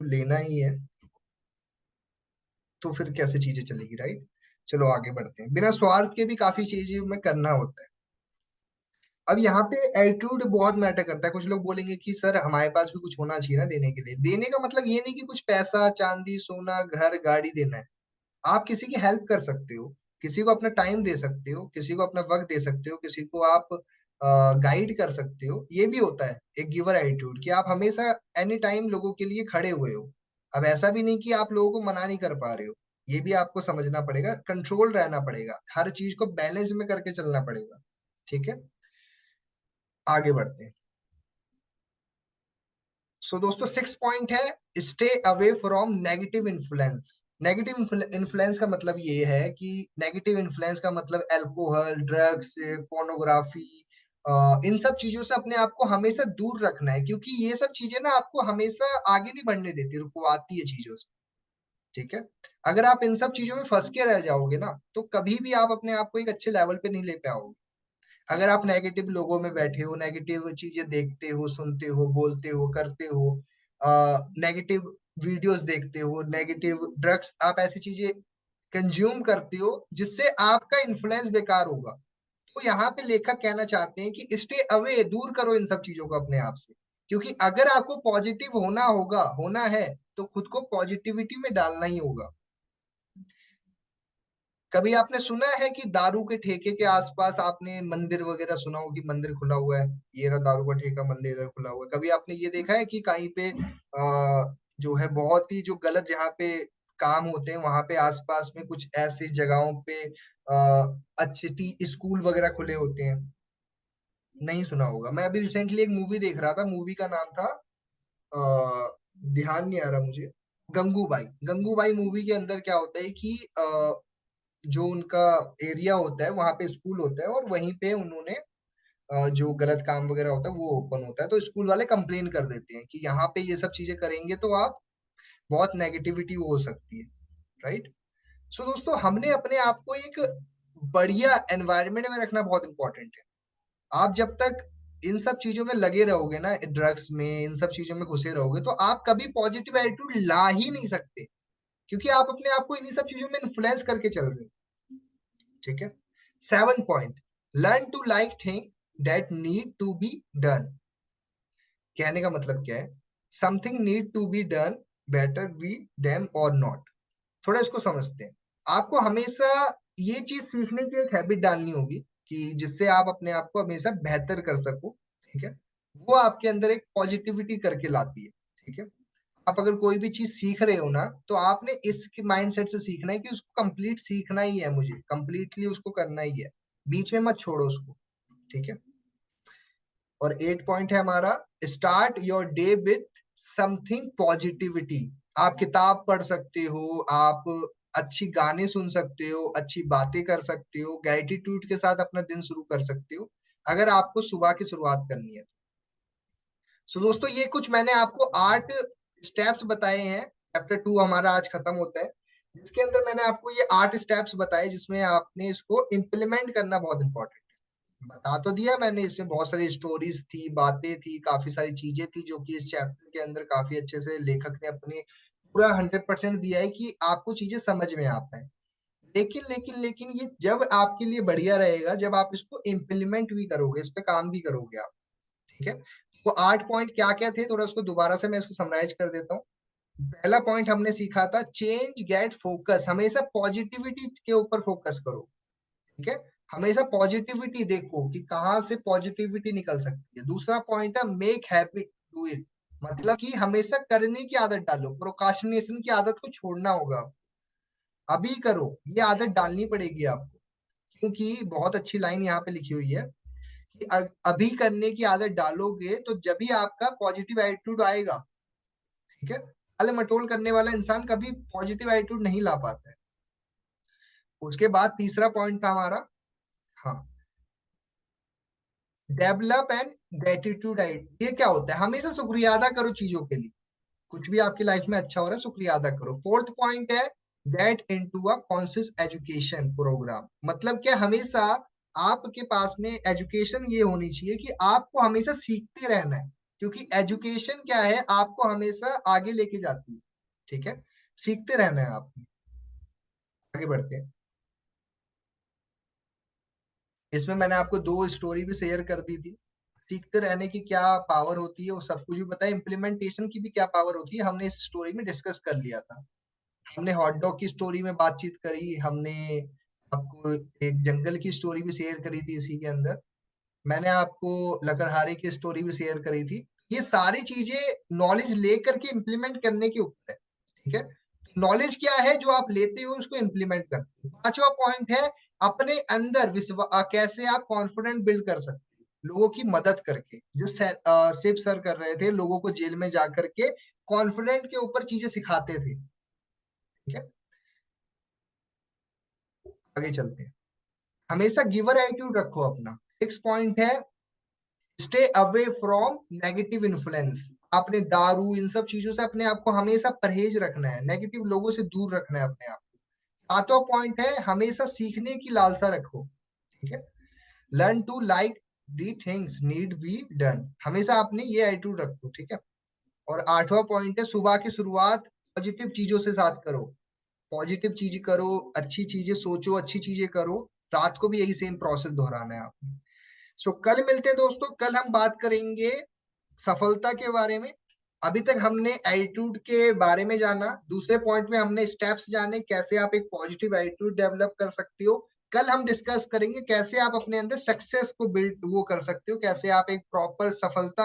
आपको लेना ही है, तो फिर कैसे चीजें चलेगी, राइट। चलो आगे बढ़ते हैं। बिना स्वार्थ के भी काफी चीजें में करना होता है। अब यहाँ पे एटीट्यूड बहुत मैटर करता है। कुछ लोग बोलेंगे कि सर हमारे पास भी कुछ होना चाहिए ना देने के लिए। देने का मतलब ये नहीं कि कुछ पैसा चांदी सोना घर गाड़ी देना है। आप किसी की हेल्प कर सकते हो, किसी को अपना टाइम दे सकते हो, किसी को अपना वक्त दे सकते हो, किसी को आप गाइड कर सकते हो। ये भी होता है एक गिवर एटीट्यूड, कि आप हमेशा एनी टाइम लोगों के लिए खड़े हुए हो। अब ऐसा भी नहीं कि आप लोगों को मना नहीं कर पा रहे हो। ये भी आपको समझना पड़ेगा, कंट्रोल रहना पड़ेगा, हर चीज को बैलेंस में करके चलना पड़ेगा। ठीक है, आगे बढ़ते हैं। सो दोस्तों, 6 पॉइंट है, stay away from negative influence. Negative influence का मतलब ये है कि नेगेटिव इन्फ्लुएंस का मतलब अल्कोहल, ड्रग्स, पोर्नोग्राफी, इन सब चीजों से अपने आप को हमेशा दूर रखना है, क्योंकि ये सब चीजें ना आपको हमेशा आगे नहीं बढ़ने देती, रुकवाती है चीजों से। ठीक है, अगर आप इन सब चीजों में फंस के रह जाओगे ना, तो कभी भी आप अपने आप को एक अच्छे लेवल पे नहीं ले पाओगे। अगर आप नेगेटिव लोगों में बैठे हो, नेगेटिव चीजें देखते हो, सुनते हो, बोलते हो, करते हो, नेगेटिव वीडियोस देखते हो, नेगेटिव ड्रग्स, आप ऐसी चीजें कंज्यूम करते हो जिससे आपका इन्फ्लुएंस बेकार होगा। तो यहाँ पे लेखक कहना चाहते हैं कि स्टे अवे, दूर करो इन सब चीजों को अपने आप से। क्योंकि अगर आपको पॉजिटिव होना है, तो खुद को पॉजिटिविटी में डालना ही होगा। कभी आपने सुना है कि दारू के ठेके के आसपास आपने मंदिर वगैरह सुना हो कि मंदिर खुला हुआ है, ये रहा दारू का ठेका, मंदिर इधर खुला हुआ है। कभी आपने ये देखा है कि कहीं पे जो है बहुत ही जो गलत जहाँ पे काम होते हैं, वहां पे आसपास में कुछ ऐसी जगहों पे अच्छे टी स्कूल वगैरह खुले होते हैं? नहीं सुना होगा। मैं अभी रिसेंटली एक मूवी देख रहा था, मूवी का नाम था ध्यान नहीं आ रहा मुझे, गंगूबाई। गंगूबाई मूवी के अंदर क्या होता है कि जो उनका एरिया होता है वहां पे स्कूल होता है, और वहीं पे उन्होंने जो गलत काम वगैरह होता है वो ओपन होता है, तो स्कूल वाले कंप्लेन कर देते हैं कि यहाँ पे ये सब चीजें करेंगे तो आप बहुत नेगेटिविटी हो सकती है, राइट। सो दोस्तों, हमने अपने आप को एक बढ़िया एनवायरनमेंट में रखना बहुत इंपॉर्टेंट है। आप जब तक इन सब चीजों में लगे रहोगे ना, ड्रग्स में, इन सब चीजों में घुसे रहोगे, तो आप कभी पॉजिटिव एटीट्यूड ला ही नहीं सकते, क्योंकि आप अपने आप को इन्हीं सब चीजों में इन्फ्लुएंस करके चल रहे हो। ठीक है, 7 point, learn to like thing that need to be done. कहने का मतलब क्या है? Something need to be done, better we them और नॉट। थोड़ा इसको समझते हैं। आपको हमेशा ये चीज सीखने की एक हैबिट डालनी होगी कि जिससे आप अपने आप को हमेशा बेहतर कर सको। ठीक है, वो आपके अंदर एक पॉजिटिविटी करके लाती है। ठीक है, आप अगर कोई भी चीज सीख रहे हो ना, तो आपने इस माइंडसेट से सीखना है कि उसको कंप्लीट सीखना ही है, मुझे कंप्लीटली उसको करना ही है, बीच में मत छोड़ो उसको। ठीक है, और 8 पॉइंट है हमारा, start your day with something positivity. आप किताब पढ़ सकते हो, आप अच्छी गाने सुन सकते हो, अच्छी बातें कर सकते हो, ग्रेटिट्यूड के साथ अपना दिन शुरू कर सकते हो, अगर आपको सुबह की शुरुआत करनी है। सो दोस्तों, ये कुछ मैंने आपको 8 स्टेप्स बताए हैं। चैप्टर 2 हमारा आज खत्म होता है, जिसके अंदर मैंने आपको ये 8 स्टेप्स बताए, जिसमें आपने इसको इम्प्लीमेंट करना बहुत इंपॉर्टेंट है। बता तो दिया मैंने, इसमें बहुत सारी स्टोरीज थी, बातें थी, काफी सारी चीजें थी, जो कि इस चैप्टर के अंदर काफी अच्छे से लेखक ने अपने पूरा 100% दिया है कि आपको चीजें समझ में आ पाए। लेकिन लेकिन लेकिन ये जब आपके लिए बढ़िया रहेगा जब आप इसको इम्प्लीमेंट भी करोगे, इस पे काम भी करोगे आप। ठीक है, तो 8 पॉइंट क्या क्या थे, थोड़ा उसको दोबारा से मैं इसको समराइज कर देता हूँ। पहला पॉइंट हमने सीखा था, चेंज गेट फोकस, हमेशा पॉजिटिविटी के ऊपर फोकस करो। ठीक है, हमेशा पॉजिटिविटी देखो कि कहाँ से पॉजिटिविटी निकल सकती है। दूसरा पॉइंट है, मेक हैबिट डू इट, मतलब कि हमेशा करने की आदत डालो, प्रोकास्टिनेशन की आदत को छोड़ना होगा। अभी करो, ये आदत डालनी पड़ेगी आपको, क्योंकि बहुत अच्छी लाइन यहाँ पे लिखी हुई है कि अभी करने की आदत डालोगे तो जब भी आपका पॉजिटिव एटीट्यूड आएगा। ठीक है, टाल मटोल करने वाला इंसान कभी पॉजिटिव एटीट्यूड नहीं ला पाता है। उसके बाद तीसरा पॉइंट था हमारा, हाँ, डेवलप एंड ग्रेटिट्यूड। ये क्या होता है? हमेशा शुक्रिया अदा करो चीजों के लिए, कुछ भी आपकी लाइफ में अच्छा हो रहा है शुक्रिया अदा करो। फोर्थ पॉइंट है, get into a conscious education programme, मतलब क्या, हमेशा आपके पास में एजुकेशन ये होनी चाहिए कि आपको हमेशा सीखते रहना है। क्योंकि एजुकेशन क्या है, आपको हमेशा आगे लेके जाती है। ठीक है, सीखते रहना है आपको। आगे बढ़ते हैं। इसमें मैंने आपको दो स्टोरी भी शेयर कर दी थी। सीखते रहने की क्या पावर होती है वो सब कुछ भी बताया, इम्प्लीमेंटेशन की भी क्या पावर होती है हमने इस स्टोरी में डिस्कस कर लिया था। हमने हॉट डॉग की स्टोरी में बातचीत करी, हमने आपको एक जंगल की स्टोरी भी शेयर करी थी इसी के अंदर, मैंने आपको लकड़हारे की स्टोरी भी शेयर करी थी। ये सारी चीजें नॉलेज लेकर के इम्प्लीमेंट करने के ऊपर है। ठीक है, नॉलेज क्या है जो आप लेते हो उसको इम्प्लीमेंट करते हो। पांचवा पॉइंट है अपने अंदर विश्वास, कैसे आप कॉन्फिडेंट बिल्ड कर सकते हो लोगों की मदद करके, जो शिव सर कर रहे थे, लोगों को जेल में जा करके कॉन्फिडेंट के ऊपर चीजें सिखाते थे। ठीक है, आगे चलते हैं। हमेशा गिवर एटीट्यूड रखो अपना। नेक्स्ट पॉइंट है stay away from negative influence. आपने दारू इन सब चीजों से अपने आप को हमेशा परहेज रखना है, नेगेटिव लोगों से दूर रखना है अपने आप को। सातवां पॉइंट है हमेशा सीखने की लालसा रखो। ठीक है, learn to like the things need be done, हमेशा आपने ये एटीट्यूड रखो। ठीक है, और आठवां पॉइंट है सुबह की शुरुआत पॉजिटिव चीजों से साथ करो। पॉजिटिव चीजें करो, अच्छी चीजें सोचो, अच्छी चीजें करो। रात को भी यही सेम प्रोसेस दोहराना है आपने। सो कल मिलते हैं दोस्तों, कल हम बात करेंगे सफलता के बारे में। अभी तक हमने एटीट्यूड के बारे में जाना, दूसरे पॉइंट में हमने स्टेप्स जाने कैसे आप एक पॉजिटिव एटीट्यूड डेवलप कर सकते हो। कल हम डिस्कस करेंगे कैसे आप अपने अंदर सक्सेस को बिल्ड वो कर सकते हो, कैसे आप एक प्रॉपर सफलता